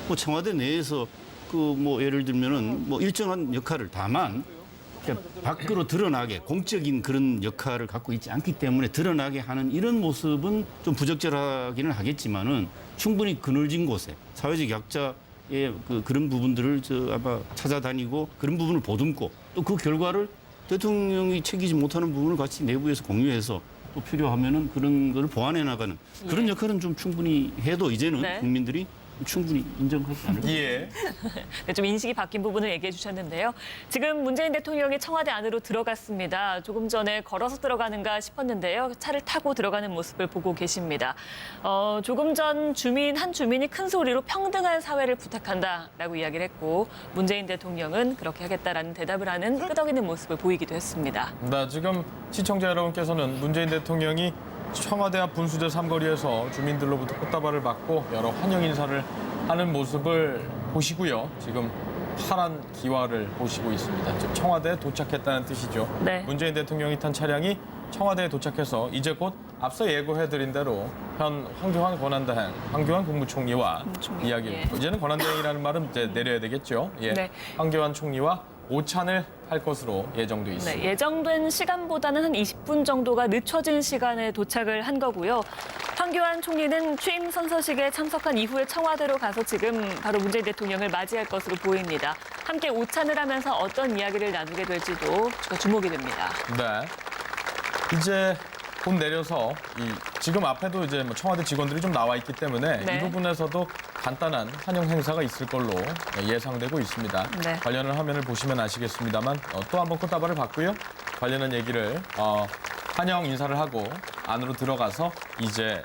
뭐 청와대 내에서 그 뭐 예를 들면은 뭐 일정한 역할을 다만 밖으로 드러나게 공적인 그런 역할을 갖고 있지 않기 때문에 드러나게 하는 이런 모습은 좀 부적절하기는 하겠지만은 충분히 그늘진 곳에 사회적 약자의 그런 부분들을 아마 찾아다니고 그런 부분을 보듬고 또 그 결과를 대통령이 챙기지 못하는 부분을 같이 내부에서 공유해서 또 필요하면은 그런 걸 보완해 나가는 그런 역할은 좀 충분히 해도 이제는 네. 국민들이 충분히 인정하지 않을까. 예. 네, 좀 인식이 바뀐 부분을 얘기해 주셨는데요. 지금 문재인 대통령이 청와대 안으로 들어갔습니다. 조금 전에 걸어서 들어가는가 싶었는데요. 차를 타고 들어가는 모습을 보고 계십니다. 조금 전 한 주민이 큰 소리로 평등한 사회를 부탁한다라고 이야기를 했고 문재인 대통령은 그렇게 하겠다라는 대답을 하는 끄덕이는 모습을 보이기도 했습니다. 네, 지금 시청자 여러분께서는 문재인 대통령이 청와대 앞 분수대 삼거리에서 주민들로부터 꽃다발을 받고 여러 환영 인사를 하는 모습을 보시고요. 지금 파란 기와를 보시고 있습니다. 즉 청와대에 도착했다는 뜻이죠. 네. 문재인 대통령이 탄 차량이 청와대에 도착해서 이제 곧 앞서 예고해드린 대로 현 황교안 국무총리와 이야기를 예. 이제는 권한대행이라는 말은 이제 내려야 되겠죠. 예. 네. 황교안 총리와 오찬을 할 것으로 예정돼 있습니다. 네, 예정된 시간보다는 한 20분 정도가 늦춰진 시간에 도착을 한 거고요. 황교안 총리는 취임 선서식에 참석한 이후에 청와대로 가서 지금 바로 문재인 대통령을 맞이할 것으로 보입니다. 함께 오찬을 하면서 어떤 이야기를 나누게 될지도 주목이 됩니다. 네. 이제 곧 내려서 지금 앞에도 이제 뭐 청와대 직원들이 좀 나와 있기 때문에 네. 이 부분에서도 간단한 환영 행사가 있을 걸로 예상되고 있습니다. 네. 관련한 화면을 보시면 아시겠습니다만 또 한 번 꽃다발을 받고요. 관련한 얘기를 환영 인사를 하고 안으로 들어가서 이제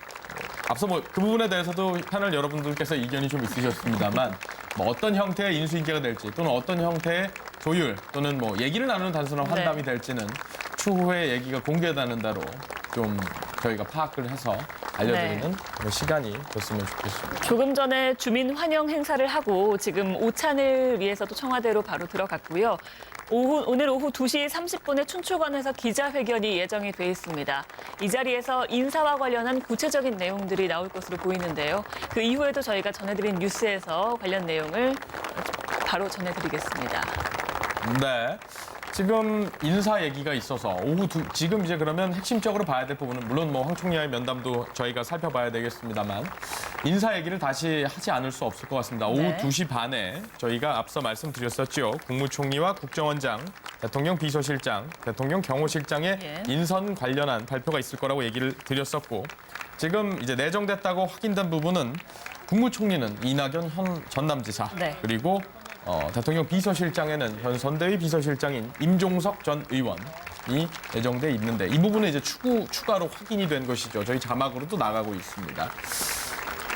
앞서 뭐 그 부분에 대해서도 패널 여러분들께서 이견이 좀 있으셨습니다만 뭐 어떤 형태의 인수인계가 될지 또는 어떤 형태의 조율 또는 뭐 얘기를 나누는 단순한 환담이 네. 될지는 추후에 얘기가 공개되는 대로 좀 저희가 파악을 해서 알려드리는 뭐 시간이 됐으면 좋겠습니다. 조금 전에 주민 환영 행사를 하고 지금 오찬을 위해서도 청와대로 바로 들어갔고요. 오늘 오후 2시 30분에 춘추관에서 기자회견이 예정이 돼 있습니다. 이 자리에서 인사와 관련한 구체적인 내용들이 나올 것으로 보이는데요. 그 이후에도 저희가 전해드린 뉴스에서 관련 내용을 바로 전해드리겠습니다. 네. 지금 인사 얘기가 있어서 지금 이제 그러면 핵심적으로 봐야 될 부분은 물론 뭐 황 총리와의 면담도 저희가 살펴봐야 되겠습니다만 인사 얘기를 다시 하지 않을 수 없을 것 같습니다. 오후 네. 2시 반에 저희가 앞서 말씀드렸었죠. 국무총리와 국정원장, 대통령 비서실장, 대통령 경호실장의 예. 인선 관련한 발표가 있을 거라고 얘기를 드렸었고 지금 이제 내정됐다고 확인된 부분은 국무총리는 이낙연 현 전남지사 네. 그리고 대통령 비서실장에는 현 선대위 비서실장인 임종석 전 의원이 예정돼 있는데 이 부분은 이제 추가로 확인이 된 것이죠. 저희 자막으로도 나가고 있습니다.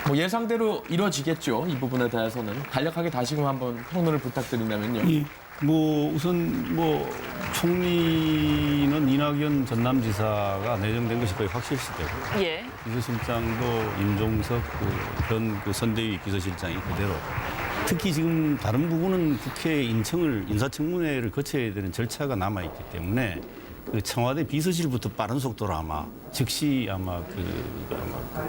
뭐 예상대로 이루어지겠죠. 이 부분에 대해서는 간략하게 다시금 한번 평론을 부탁드린다면요. 뭐 우선 뭐 총리는 이낙연 전남지사가 내정된 것이 거의 확실시되고 예. 비서실장도 임종석 전 선대위 비서실장이 그대로 특히 지금 다른 부분은 국회 인사청문회를 거쳐야 되는 절차가 남아있기 때문에 그 청와대 비서실부터 빠른 속도로 아마 즉시 아마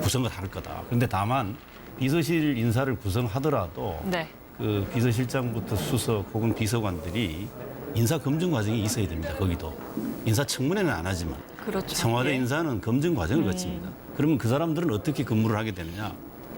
구성을 할 거다. 그런데 다만 비서실 인사를 구성하더라도 네. 그 비서실장부터 수석 혹은 비서관들이 인사 검증 과정이 있어야 됩니다. 거기도 인사청문회는 안 하지만 그렇죠. 청와대 예. 인사는 검증 과정을 거칩니다. 그러면 그 사람들은 어떻게 근무를 하게 되느냐?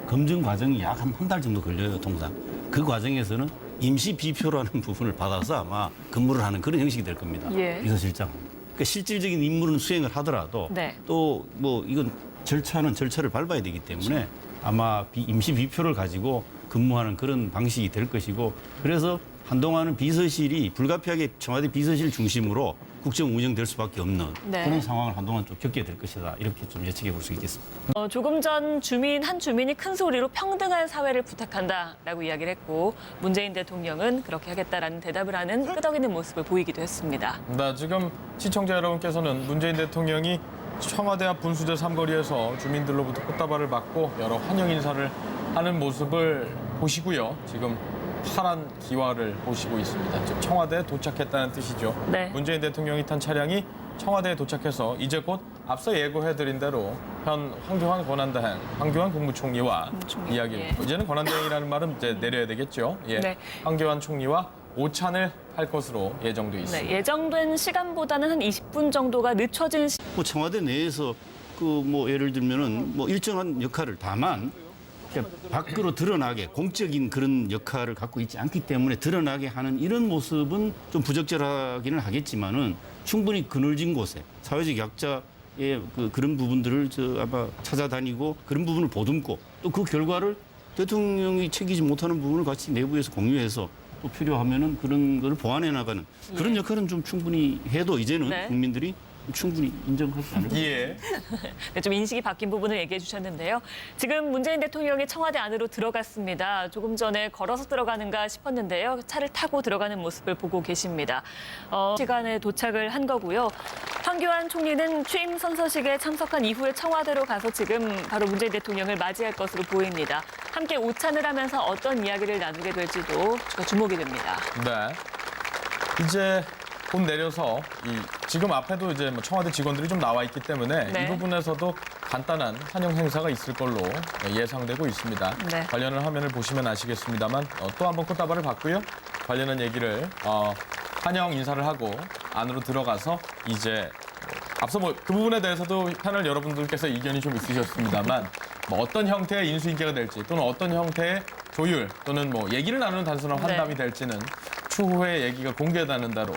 검증 과정이 약 한 달 정도 걸려요, 통상. 그 과정에서는 임시 비표라는 부분을 받아서 아마 근무를 하는 그런 형식이 될 겁니다. 예. 비서실장. 그러니까 실질적인 임무는 수행을 하더라도 네. 또 뭐 이건 절차를 밟아야 되기 때문에 아마 임시 비표를 가지고 근무하는 그런 방식이 될 것이고 그래서 한동안은 비서실이 불가피하게 청와대 비서실 중심으로 국정 운영될 수밖에 없는 네. 그런 상황을 한동안 좀 겪게 될 것이다. 이렇게 좀 예측해 볼 수 있겠습니다. 조금 전 한 주민이 큰 소리로 평등한 사회를 부탁한다라고 이야기를 했고 문재인 대통령은 그렇게 하겠다라는 대답을 하는 끄덕이는 모습을 보이기도 했습니다. 네, 지금 시청자 여러분께서는 문재인 대통령이 청와대 앞 분수대 삼거리에서 주민들로부터 꽃다발을 받고 여러 환영 인사를 하는 모습을 보시고요. 지금 파란 기와를 보시고 있습니다. 즉 청와대에 도착했다는 뜻이죠. 네. 문재인 대통령이 탄 차량이 청와대에 도착해서 이제 곧 앞서 예고해드린 대로 현 황교안 권한대행, 황교안 국무총리와 이야기. 예. 이제는 권한대행이라는 말은 이제 내려야 되겠죠. 예. 네. 황교안 총리와 오찬을 할 것으로 예정돼 있습니다. 네, 예정된 시간보다는 한 20분 정도가 늦춰진 뭐 청와대 내에서 그 뭐 예를 들면은 뭐 일정한 역할을 다만 그러니까 밖으로 드러나게 공적인 그런 역할을 갖고 있지 않기 때문에 드러나게 하는 이런 모습은 좀 부적절하기는 하겠지만은 충분히 그늘진 곳에 사회적 약자의 그런 부분들을 아마 찾아다니고 그런 부분을 보듬고 또 그 결과를 대통령이 챙기지 못하는 부분을 같이 내부에서 공유해서 또 필요하면은 그런 걸 보완해 나가는 그런 역할은 좀 충분히 해도 이제는 네. 국민들이 충분히 인정하지 않을까. 예. 네, 좀 인식이 바뀐 부분을 얘기해 주셨는데요. 지금 문재인 대통령이 청와대 안으로 들어갔습니다. 조금 전에 걸어서 들어가는가 싶었는데요. 차를 타고 들어가는 모습을 보고 계십니다. 시간에 도착을 한 거고요. 황교안 총리는 취임 선서식에 참석한 이후에 청와대로 가서 지금 바로 문재인 대통령을 맞이할 것으로 보입니다. 함께 오찬을 하면서 어떤 이야기를 나누게 될지도 주목이 됩니다. 네. 이제 곧 내려서 지금 앞에도 이제 뭐 청와대 직원들이 좀 나와 있기 때문에 네. 이 부분에서도 간단한 환영 행사가 있을 걸로 예상되고 있습니다. 네. 관련한 화면을 보시면 아시겠습니다만 또 한번 꽃다발을 받고요. 관련한 얘기를 환영 인사를 하고 안으로 들어가서 이제 앞서 뭐 그 부분에 대해서도 패널 여러분들께서 이견이 좀 있으셨습니다만 뭐 어떤 형태의 인수인계가 될지 또는 어떤 형태의 조율 또는 뭐 얘기를 나누는 단순한 환담이 될지는 추후에 얘기가 공개되는 대로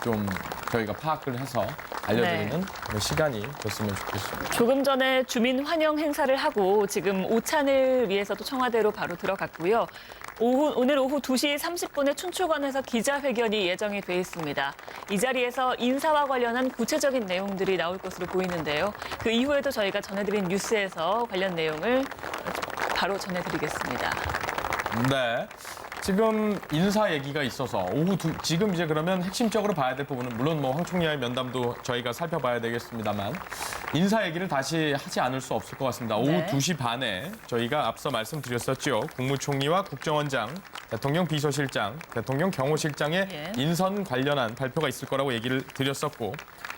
좀 저희가 파악을 해서 알려드리는 시간이 됐으면 좋겠습니다. 조금 전에 주민 환영 행사를 하고 지금 오찬을 위해서도 청와대로 바로 들어갔고요. 오늘 오후 2시 30분에 춘추관에서 기자회견이 예정이 돼 있습니다. 이 자리에서 인사와 관련한 구체적인 내용들이 나올 것으로 보이는데요. 그 이후에도 저희가 전해드린 뉴스에서 관련 내용을 바로 전해드리겠습니다. 네. 지금 인사 얘기가 있어서 지금 이제 그러면 핵심적으로 봐야 될 부분은 물론 뭐 황 총리와의 면담도 저희가 살펴봐야 되겠습니다만 인사 얘기를 다시 하지 않을 수 없을 것 같습니다. 오후 네. 2시 반에 저희가 앞서 말씀드렸었죠. 국무총리와 국정원장, 대통령 비서실장, 대통령 경호실장의 예. 인선 관련한 발표가 있을 거라고 얘기를 드렸었고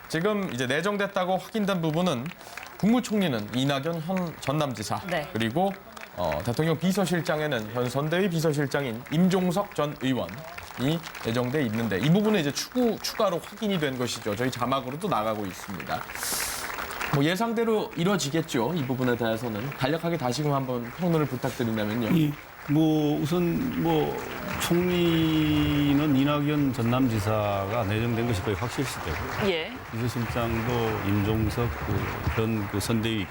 지금 이제 내정됐다고 확인된 부분은 국무총리는 이낙연 현 전남지사 네. 그리고 대통령 비서실장에는 현 선대위 비서실장인 임종석 전 의원이 예정돼 있는데 이 부분은 이제 추가로 확인이 된 것이죠. 저희 자막으로도 나가고 있습니다. 뭐 예상대로 이뤄지겠죠. 이 부분에 대해서는 간략하게 다시금 한번 평론을 부탁드린다면요. 예, 뭐 우선 뭐 총리는 이낙연 전남지사가 내정된 것이 거의 확실시되고 예. 비서실장도 임종석 현 선대위